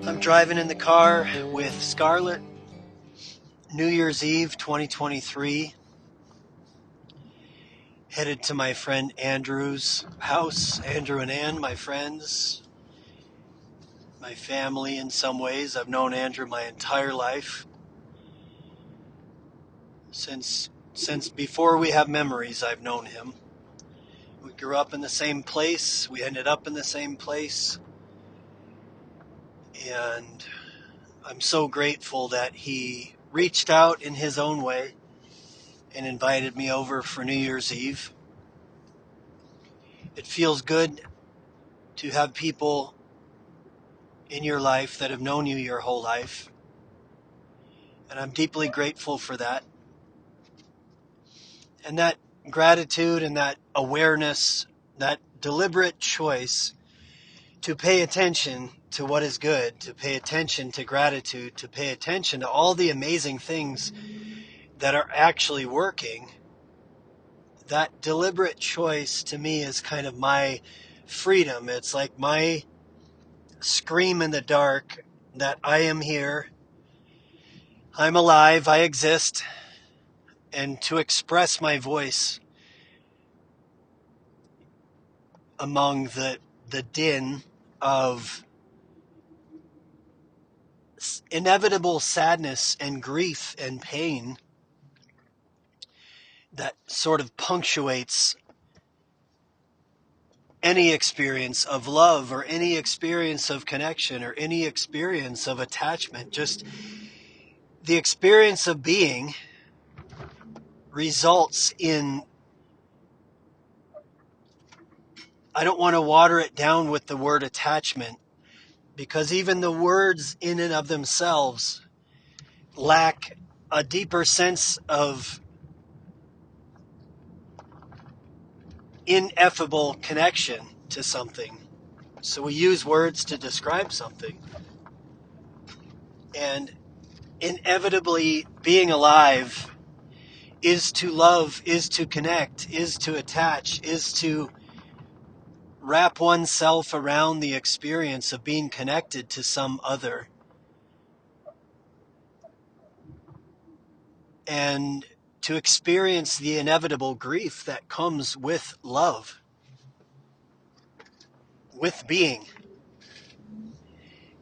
I'm driving in the car with Scarlett, New Year's Eve 2023, headed to my friend Andrew's house. Andrew and Ann, my friends, my family in some ways. I've known Andrew my entire life. Since before we have memories, I've known him. We grew up in the same place. We ended up in the same place. And I'm so grateful that he reached out in his own way and invited me over for New Year's Eve. It feels good to have people in your life that have known you your whole life. And I'm deeply grateful for that. And that gratitude and that awareness, that deliberate choice to pay attention to what is good, to pay attention to gratitude, to pay attention to all the amazing things that are actually working, that deliberate choice to me is kind of my freedom. It's like my scream in the dark that I am here, I'm alive, I exist, and to express my voice among the din of inevitable sadness and grief and pain that sort of punctuates any experience of love or any experience of connection or any experience of attachment. Just the experience of being results in, I don't want to water it down with the word attachment, because even the words in and of themselves lack a deeper sense of ineffable connection to something. So we use words to describe something. And inevitably, being alive is to love, is to connect, is to attach, is to wrap oneself around the experience of being connected to some other. And to experience the inevitable grief that comes with love, with being.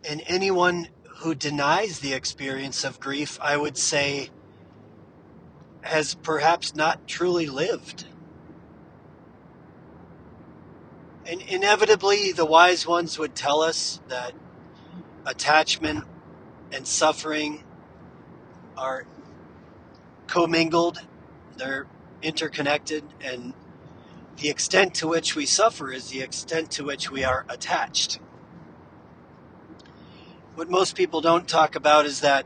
And anyone who denies the experience of grief, I would say, has perhaps not truly lived. And inevitably, the wise ones would tell us that attachment and suffering are commingled, they're interconnected, and the extent to which we suffer is the extent to which we are attached. What most people don't talk about is that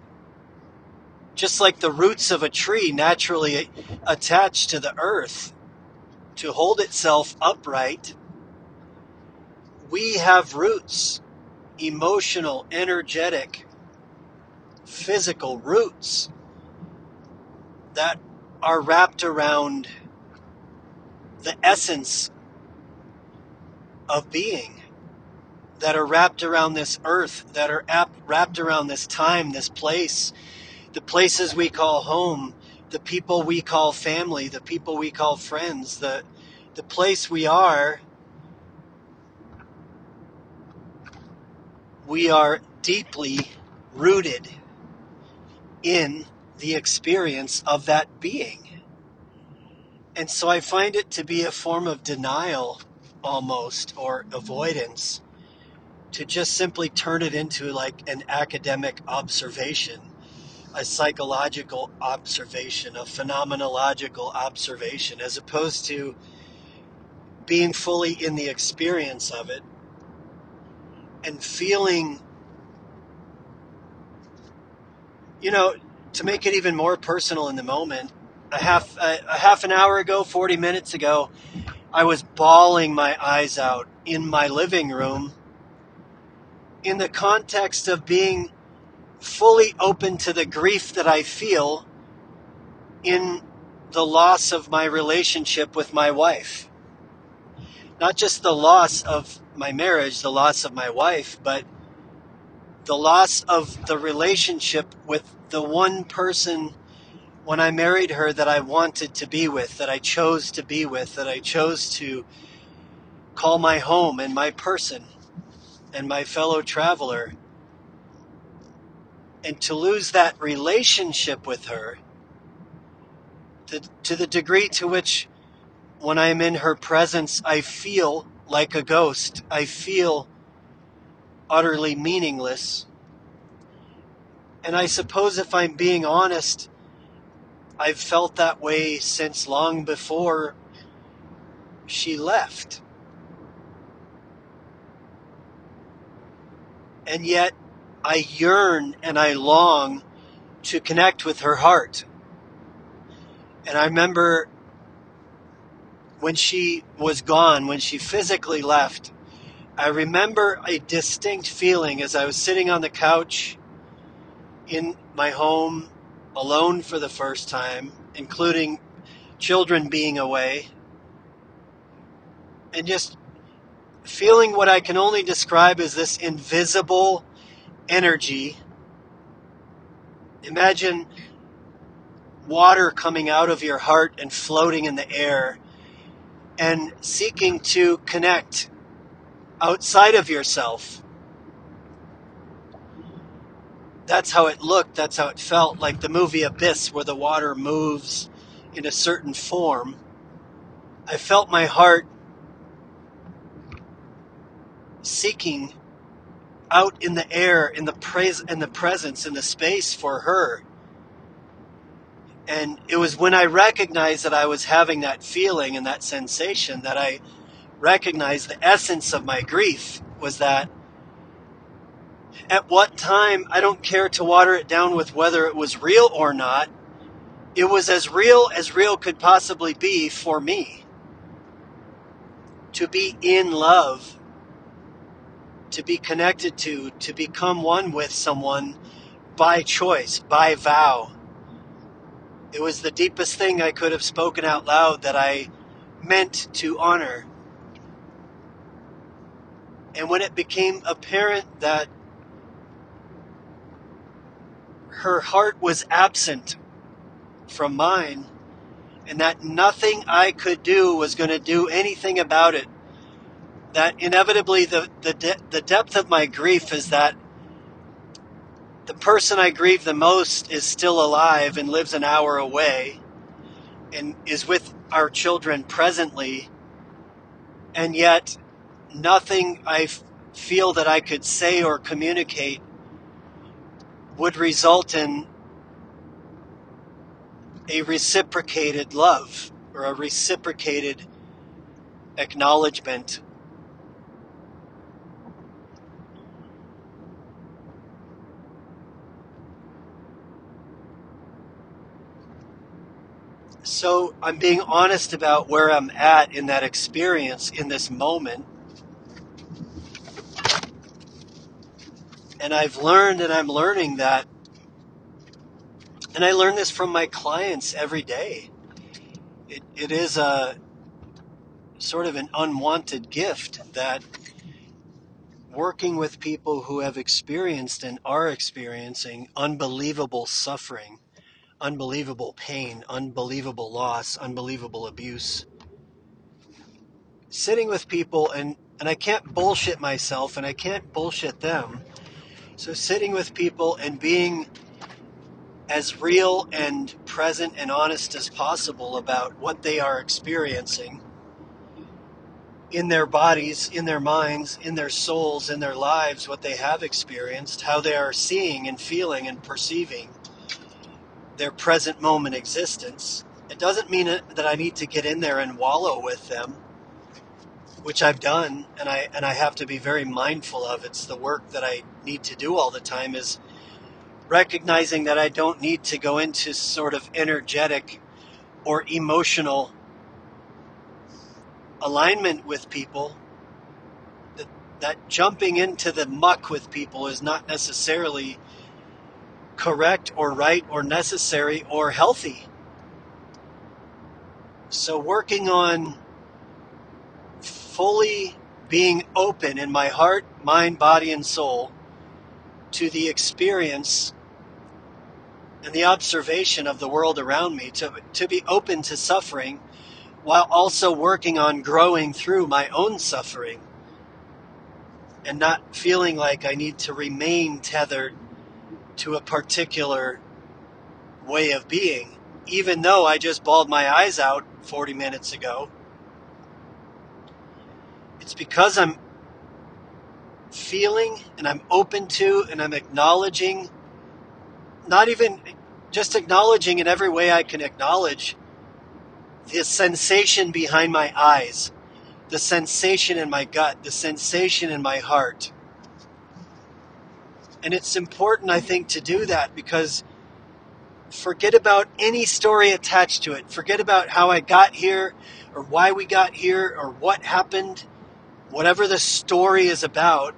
just like the roots of a tree naturally attach to the earth to hold itself upright, we have roots, emotional, energetic, physical roots that are wrapped around the essence of being, that are wrapped around this earth, that are wrapped around this time, this place, the places we call home, the people we call family, the people we call friends, the place we are deeply rooted in the experience of that being. And so I find it to be a form of denial almost, or avoidance, to just simply turn it into like an academic observation, a psychological observation, a phenomenological observation, as opposed to being fully in the experience of it and feeling, to make it even more personal in the moment, a half an hour ago, 40 minutes ago, I was bawling my eyes out in my living room in the context of being fully open to the grief that I feel in the loss of my relationship with my wife. Not just the loss of my marriage, the loss of my wife, but the loss of the relationship with the one person when I married her that I wanted to be with, that I chose to be with, that I chose to call my home and my person and my fellow traveler. And to lose that relationship with her, to the degree to which when I'm in her presence, I feel like a ghost. I feel utterly meaningless. And I suppose if I'm being honest, I've felt that way since long before she left. And yet I yearn and I long to connect with her heart. And I remember when she was gone, when she physically left, I remember a distinct feeling as I was sitting on the couch in my home alone for the first time, including children being away, and just feeling what I can only describe as this invisible energy. Imagine water coming out of your heart and floating in the air and seeking to connect outside of yourself. That's how it looked, that's how it felt, like the movie Abyss, where the water moves in a certain form. I felt my heart seeking out in the air, in the presence, in the space for her. And it was when I recognized that I was having that feeling and that sensation that I recognized the essence of my grief was that at what time, I don't care to water it down with whether it was real or not, it was as real could possibly be for me. To be in love, to be connected to become one with someone by choice, by vow. It was the deepest thing I could have spoken out loud that I meant to honor. And when it became apparent that her heart was absent from mine, and that nothing I could do was going to do anything about it, that inevitably the depth of my grief is that the person I grieve the most is still alive and lives an hour away and is with our children presently, and yet nothing I feel that I could say or communicate would result in a reciprocated love or a reciprocated acknowledgement. So I'm being honest about where I'm at in that experience in this moment. And I've learned and I'm learning that, and I learn this from my clients every day. It is a sort of an unwanted gift that working with people who have experienced and are experiencing unbelievable suffering, unbelievable pain, unbelievable loss, unbelievable abuse. Sitting with people, and I can't bullshit myself and I can't bullshit them. So sitting with people and being as real and present and honest as possible about what they are experiencing in their bodies, in their minds, in their souls, in their lives, what they have experienced, how they are seeing and feeling and perceiving their present moment existence. It doesn't mean that I need to get in there and wallow with them, which I've done, and I have to be very mindful of. It's the work that I need to do all the time, is recognizing that I don't need to go into sort of energetic or emotional alignment with people. That jumping into the muck with people is not necessarily correct or right or necessary or healthy. So working on fully being open in my heart, mind, body, and soul to the experience and the observation of the world around me, to be open to suffering while also working on growing through my own suffering and not feeling like I need to remain tethered to a particular way of being, even though I just bawled my eyes out 40 minutes ago. It's because I'm feeling and I'm open to and I'm acknowledging, not even just acknowledging in every way I can acknowledge the sensation behind my eyes, the sensation in my gut, the sensation in my heart. And it's important, I think, to do that, because forget about any story attached to it. Forget about how I got here or why we got here or what happened. Whatever the story is about,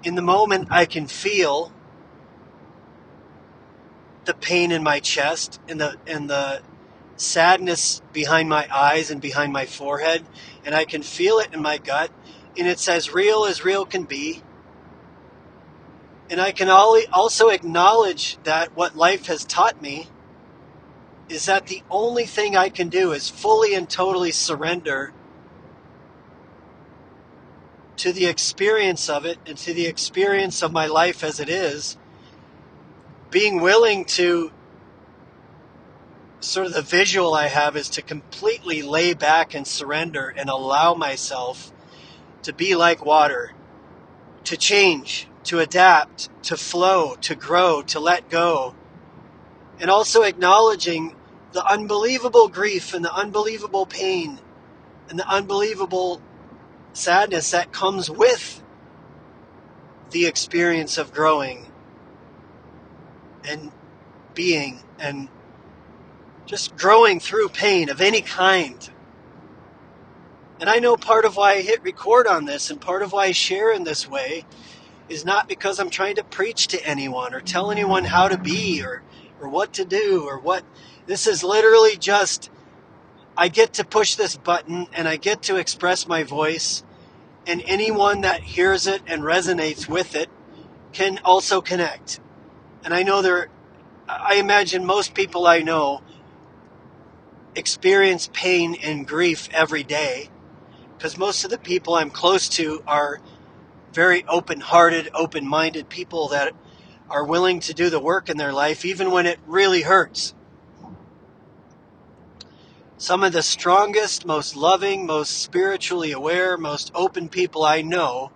in the moment I can feel the pain in my chest and the sadness behind my eyes and behind my forehead, and I can feel it in my gut, and it's as real can be. And I can also acknowledge that what life has taught me is that the only thing I can do is fully and totally surrender to the experience of it and to the experience of my life as it is, being willing to, sort of the visual I have is to completely lay back and surrender and allow myself to be like water, to change, to adapt, to flow, to grow, to let go. And also acknowledging the unbelievable grief and the unbelievable pain and the unbelievable sadness that comes with the experience of growing and being and just growing through pain of any kind. And I know part of why I hit record on this and part of why I share in this way is not because I'm trying to preach to anyone or tell anyone how to be or what to do or what. This is literally just, I get to push this button and I get to express my voice, and anyone that hears it and resonates with it can also connect. And I imagine most people I know experience pain and grief every day, because most of the people I'm close to are very open-hearted, open-minded people that are willing to do the work in their life even when it really hurts. Some of the strongest, most loving, most spiritually aware, most open people I know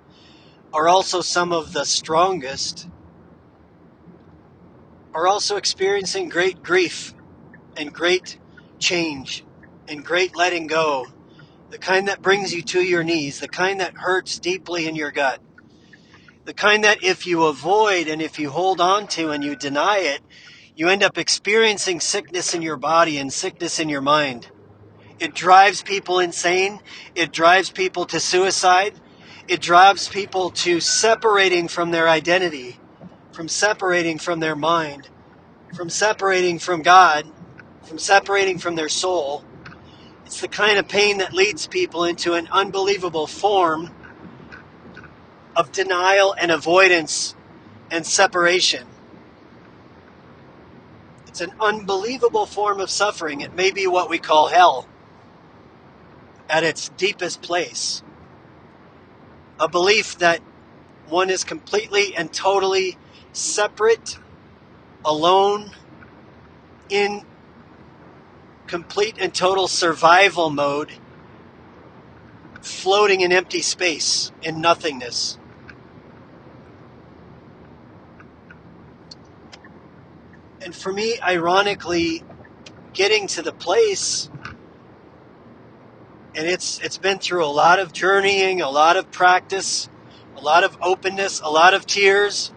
are also some of the strongest, are also experiencing great grief and great change and great letting go. The kind that brings you to your knees, the kind that hurts deeply in your gut, the kind that if you avoid and if you hold on to and you deny it, you end up experiencing sickness in your body and sickness in your mind. It drives people insane. It drives people to suicide. It drives people to separating from their identity, from separating from their mind, from separating from God, from separating from their soul. It's the kind of pain that leads people into an unbelievable form of denial and avoidance and separation. It's an unbelievable form of suffering. It may be what we call hell at its deepest place. A belief that one is completely and totally separate, alone, in complete and total survival mode, floating in empty space, in nothingness. And for me, ironically, getting to the place, and it's been through a lot of journeying, a lot of practice, a lot of openness, a lot of tears,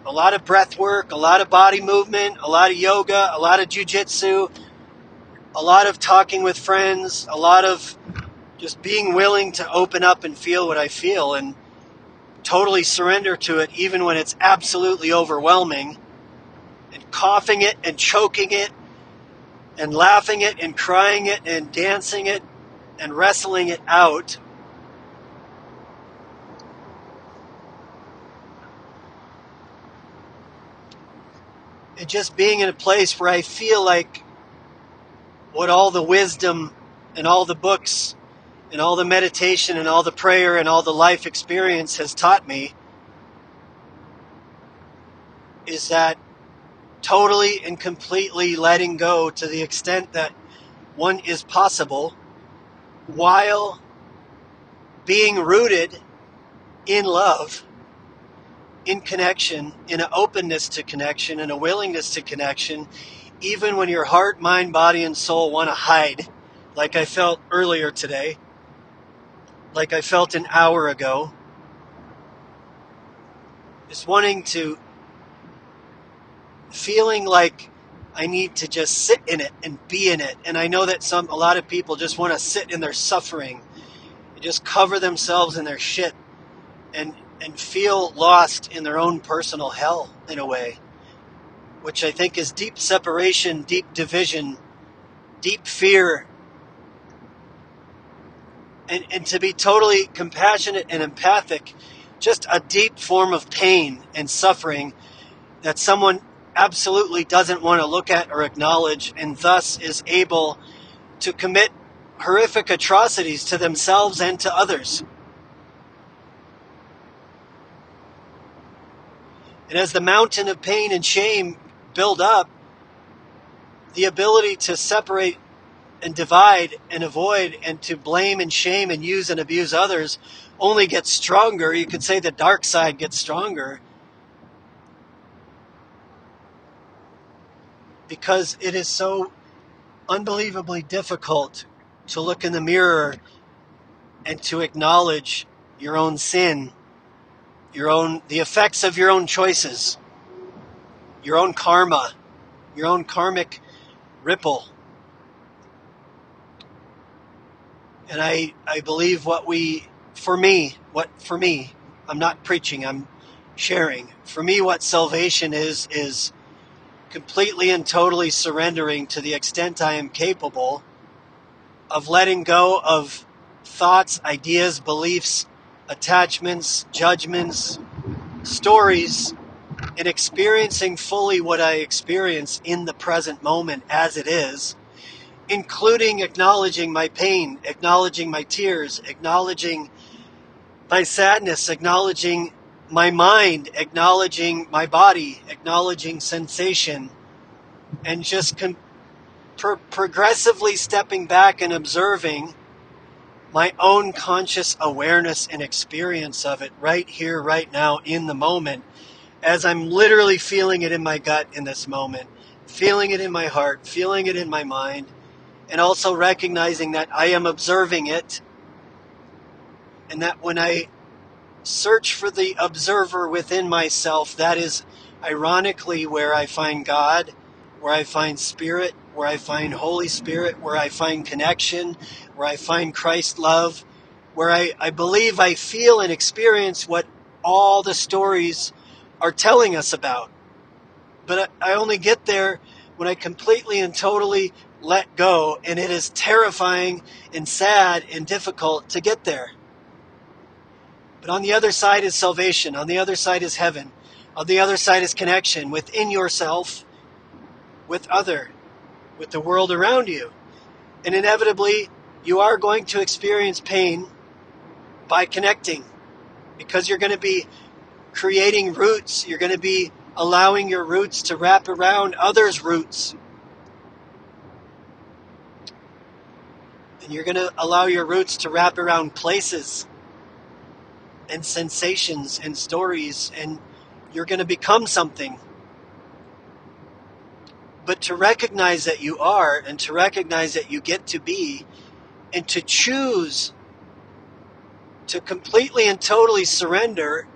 a lot of breath work, a lot of body movement, a lot of yoga, a lot of jujitsu, a lot of talking with friends, a lot of just being willing to open up and feel what I feel and totally surrender to it even when it's absolutely overwhelming, and coughing it and choking it and laughing it and crying it and dancing it and wrestling it out. And just being in a place where I feel like what all the wisdom and all the books and all the meditation and all the prayer and all the life experience has taught me is that totally and completely letting go to the extent that one is possible while being rooted in love, in connection, in an openness to connection, and a willingness to connection, even when your heart, mind, body, and soul want to hide, like I felt earlier today, like I felt an hour ago. Just wanting to, feeling like I need to just sit in it and be in it. And I know that a lot of people just want to sit in their suffering and just cover themselves in their shit and feel lost in their own personal hell in a way, which I think is deep separation, deep division, deep fear. And to be totally compassionate and empathic, just a deep form of pain and suffering that someone absolutely doesn't want to look at or acknowledge, and thus is able to commit horrific atrocities to themselves and to others. And as the mountain of pain and shame build up, the ability to separate and divide and avoid and to blame and shame and use and abuse others only gets stronger. You could say the dark side gets stronger, because it is so unbelievably difficult to look in the mirror and to acknowledge your own sin, the effects of your own choices, your own karma, your own karmic ripple. And I believe for me, I'm not preaching, I'm sharing. For me, what salvation is completely and totally surrendering to the extent I am capable of letting go of thoughts, ideas, beliefs, attachments, judgments, stories, and experiencing fully what I experience in the present moment as it is, including acknowledging my pain, acknowledging my tears, acknowledging my sadness, acknowledging my mind, acknowledging my body, acknowledging sensation, and just progressively stepping back and observing my own conscious awareness and experience of it right here, right now, in the moment, as I'm literally feeling it in my gut in this moment, feeling it in my heart, feeling it in my mind, and also recognizing that I am observing it, and that when I search for the observer within myself, that is ironically where I find God, where I find Spirit, where I find Holy Spirit, where I find connection, where I find Christ love, where I believe I feel and experience what all the stories are telling us about. But I only get there when I completely and totally let go, and it is terrifying and sad and difficult to get there. But on the other side is salvation. On the other side is heaven. On the other side is connection within yourself, with the world around you. And inevitably, you are going to experience pain by connecting, because you're going to be creating roots. You're going to be allowing your roots to wrap around others' roots. And you're going to allow your roots to wrap around places and sensations and stories, and you're going to become something. But to recognize that you are, and to recognize that you get to be, and to choose to completely and totally surrender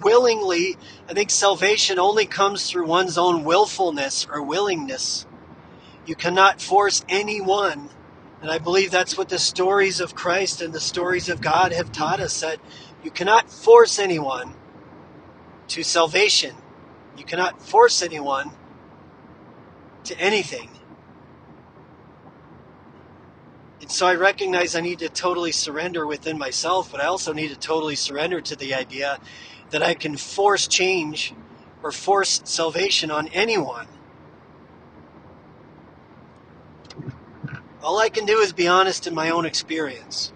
willingly. I think salvation only comes through one's own willfulness or willingness. You cannot force anyone. And I believe that's what the stories of Christ and the stories of God have taught us, that you cannot force anyone to salvation. You cannot force anyone to anything. And so I recognize I need to totally surrender within myself, but I also need to totally surrender to the idea that I can force change or force salvation on anyone. All I can do is be honest in my own experience.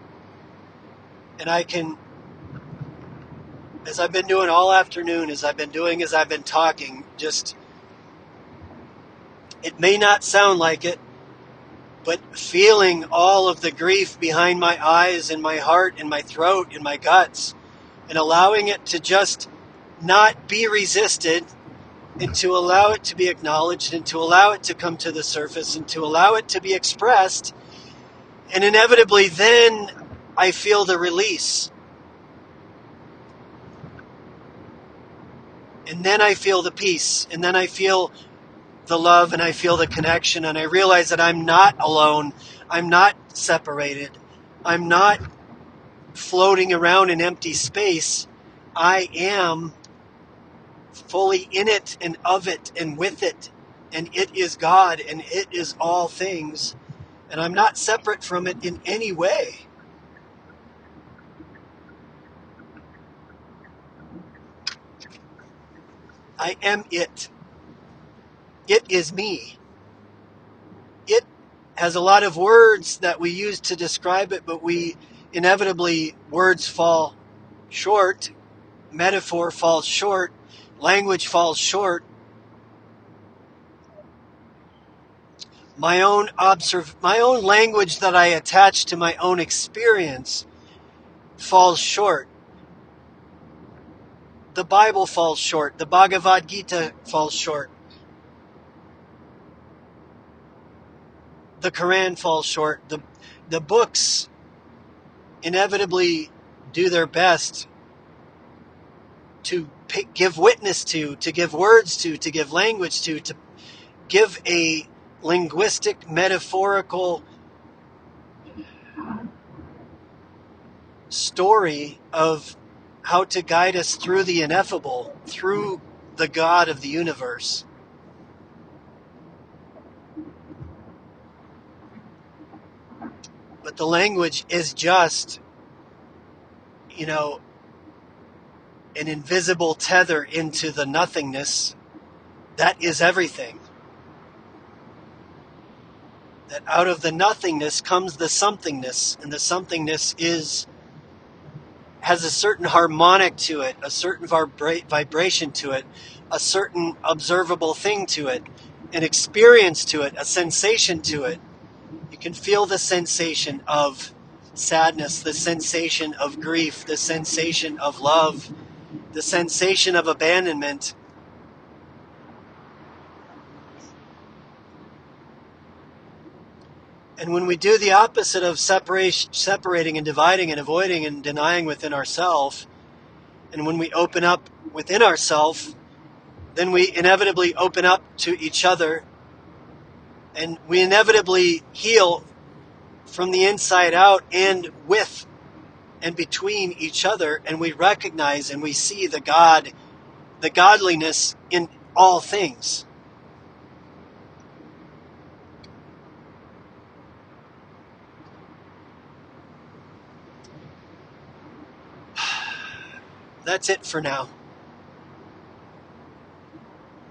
And I can, as I've been doing all afternoon, as I've been talking, just, it may not sound like it, but feeling all of the grief behind my eyes and my heart and my throat and my guts, and allowing it to just not be resisted, and to allow it to be acknowledged, and to allow it to come to the surface, and to allow it to be expressed. And inevitably then I feel the release. And then I feel the peace. And then I feel the love, and I feel the connection. And I realize that I'm not alone. I'm not separated. I'm not floating around in empty space. I am fully in it and of it and with it. And it is God, and it is all things. And I'm not separate from it in any way. I am it. It is me. It has a lot of words that we use to describe it, but inevitably, words fall short, metaphor falls short, language falls short. My own language that I attach to my own experience falls short. The Bible falls short. The Bhagavad Gita falls short. The Quran falls short. The books inevitably do their best to give witness to give words to give language to give a linguistic, metaphorical story of how to guide us through the ineffable, through the God of the universe. But the language is just, an invisible tether into the nothingness that is everything. That out of the nothingness comes the somethingness, and the somethingness has a certain harmonic to it, a certain vibration to it, a certain observable thing to it, an experience to it, a sensation to it. You can feel the sensation of sadness, the sensation of grief, the sensation of love, the sensation of abandonment. And when we do the opposite of separating and dividing and avoiding and denying within ourselves, and when we open up within ourselves, then we inevitably open up to each other, and we inevitably heal from the inside out and with and between each other, and we recognize and we see the godliness in all things. That's it for now.